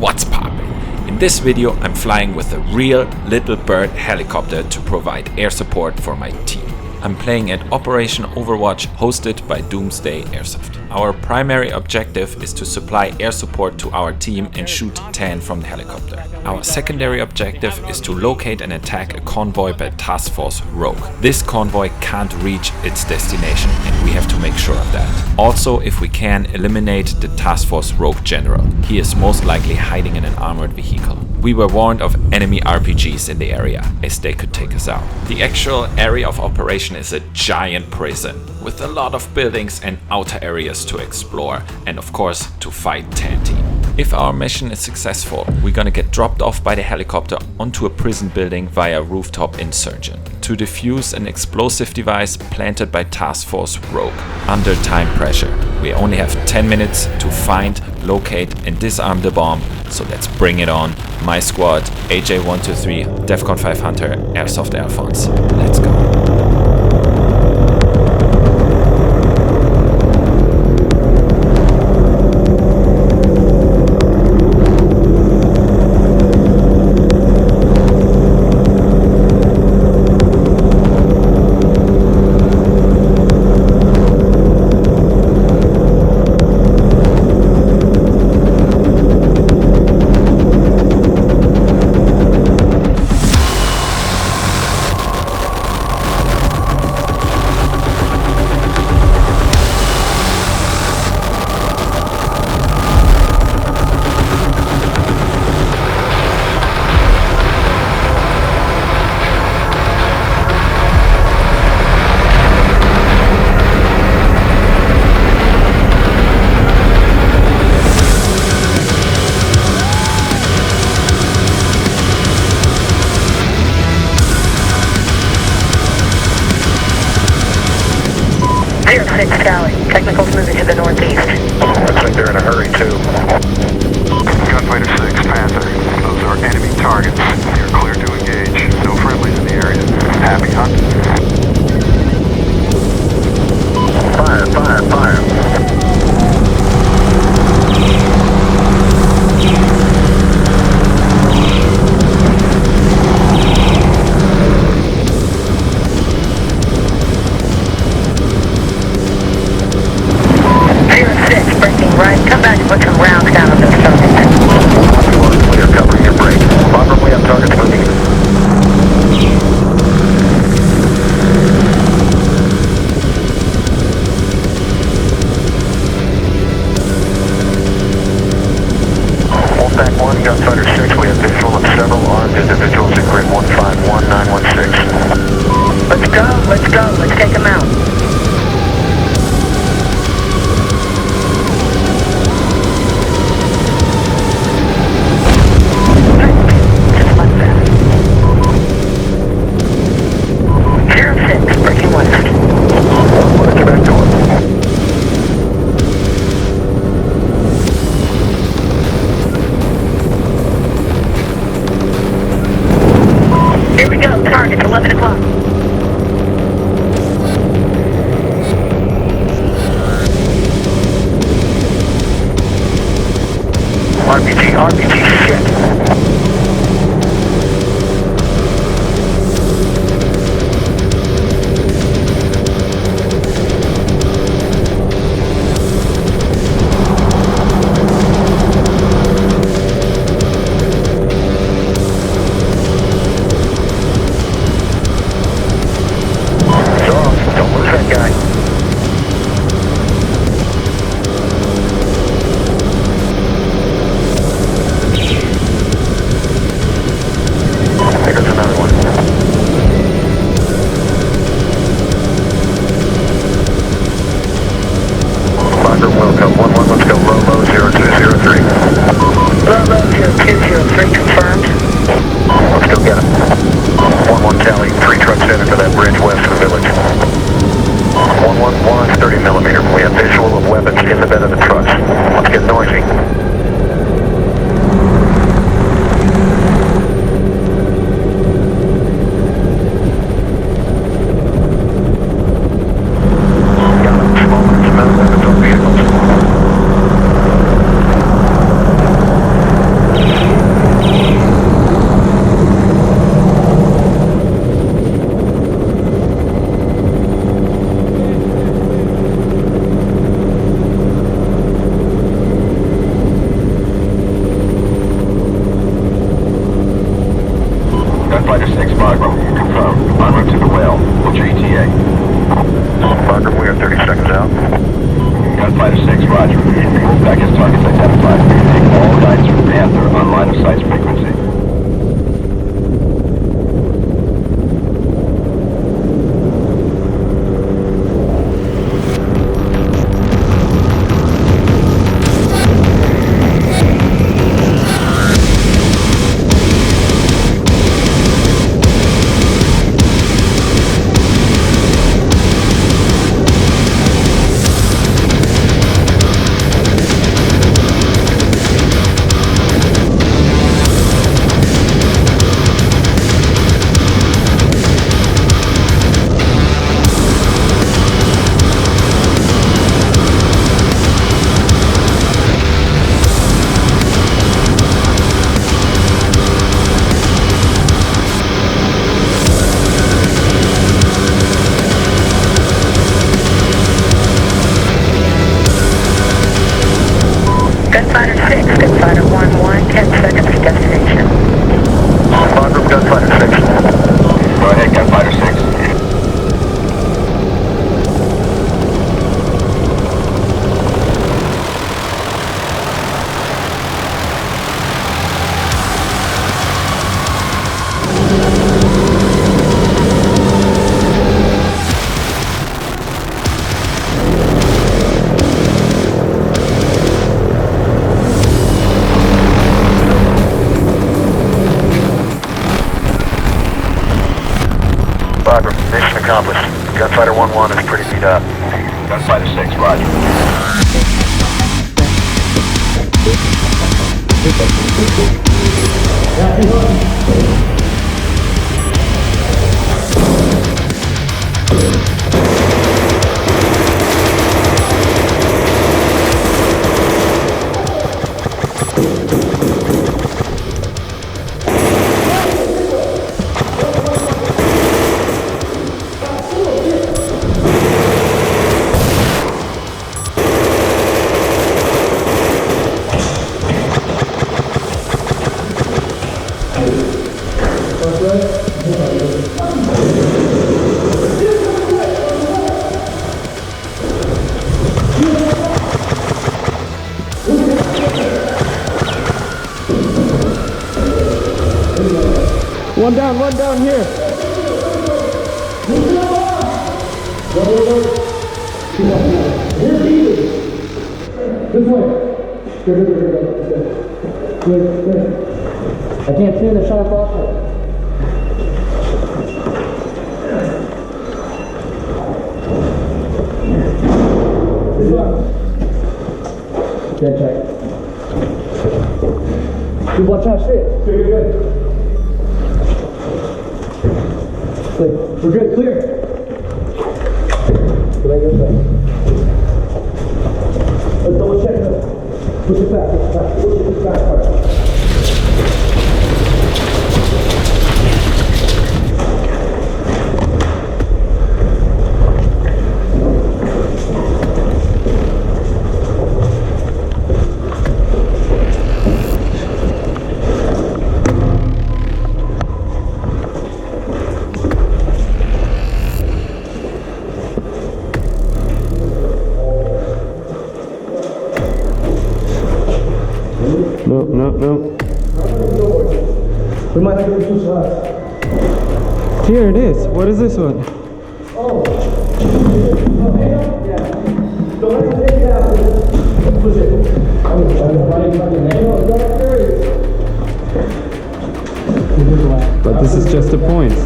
What's poppin'? In this video I'm flying with a real Little Bird helicopter to provide air support for my team. I'm playing at Operation Overwatch hosted by Doomsday Airsoft. Our primary objective is to supply air support to our team and shoot 10 from the helicopter. Our secondary objective is to locate and attack a convoy by Task Force Rogue. This convoy can't reach its destination and we have to make sure of that. Also, if we can, eliminate the Task Force Rogue general. He is most likely hiding in an armored vehicle. We were warned of enemy RPGs in the area, as they could take us out. The actual area of operation is a giant prison, with a lot of buildings and outer areas to explore, and of course to fight 10 team. If our mission is successful, we're gonna get dropped off by the helicopter onto a prison building via rooftop insertion to defuse an explosive device planted by Task Force Rogue under time pressure. We only have 10 minutes to find, locate and disarm the bomb, so let's bring it on. My squad, AJ123, DEFCON 5 Hunter, Airsoft Alfonse. Let's go. Technical's moving to the northeast. Looks like they're in a hurry, too. Gunfighter 6, Panther. Those are enemy targets. You're clear to engage. No friendlies in the area. Happy hunt. Fire, fire, fire. Come back and put some rounds down on those targets. We are covering your break. Bottom, we have targets moving. Wolfpack 1, Gunfighter 6, we have visual of several armed individuals in grid 151916. Let's go, let's take them out. Target 11 o'clock. RPG, shit. Welcome, 11, let's go, low, 0203. Low, 0203, confirmed. Let's go get him. 11 Cali, 3 trucks headed for that bridge west of the village. 111, 30mm, we have visual of weapons in the bed of the trucks. Let's get noisy. Viper. Mission accomplished. Gunfighter 1-1 is pretty beat up. Gunfighter 6, roger. One down here. This way. Good. I can't see the sharp off. Good check. Good, watch out, shit. Good. We're good, clear. Let's double check it. Push it back. Push it back part. No. We might have to do shots. Here it is. What is this one? Oh. Yeah. Don't let it take it out. Push it. But this is just a point.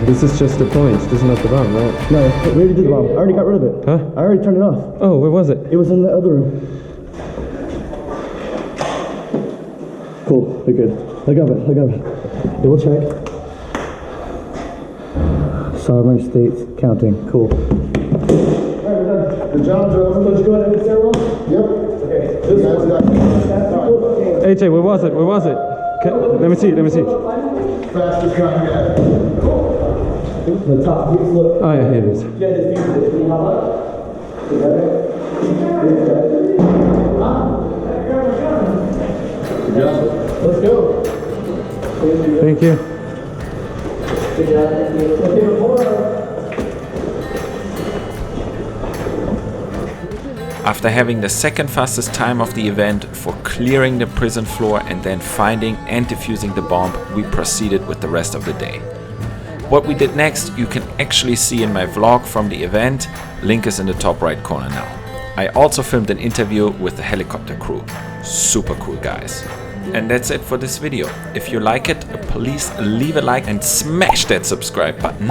This is just a point. This is not the bomb, right? No, we already did the bomb. I already got rid of it. Huh? I already turned it off. Oh, where was it? It was in the other room. Cool, we're good. Look up it. Double check. Sovereign states counting. Cool. Alright, we're done. Good job, Joe. Let's go ahead and stairwell. Yep. Okay. This one's done. AJ, where was it? Let me see. Fastest gun yet. The top. Look. Oh yeah, here it is. Yeah, this view. Can you hop up? Is that it? Let's go. Thank you. Good job. Okay, report. After having the second fastest time of the event for clearing the prison floor and then finding and defusing the bomb, we proceeded with the rest of the day. What we did next you can actually see in my vlog from the event, link is in the top right corner now. I also filmed an interview with the helicopter crew. Super cool guys. And that's it for this video. If you like it, please leave a like and smash that subscribe button.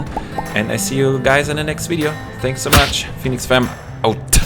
And I see you guys in the next video. Thanks so much. Phoenix fam out.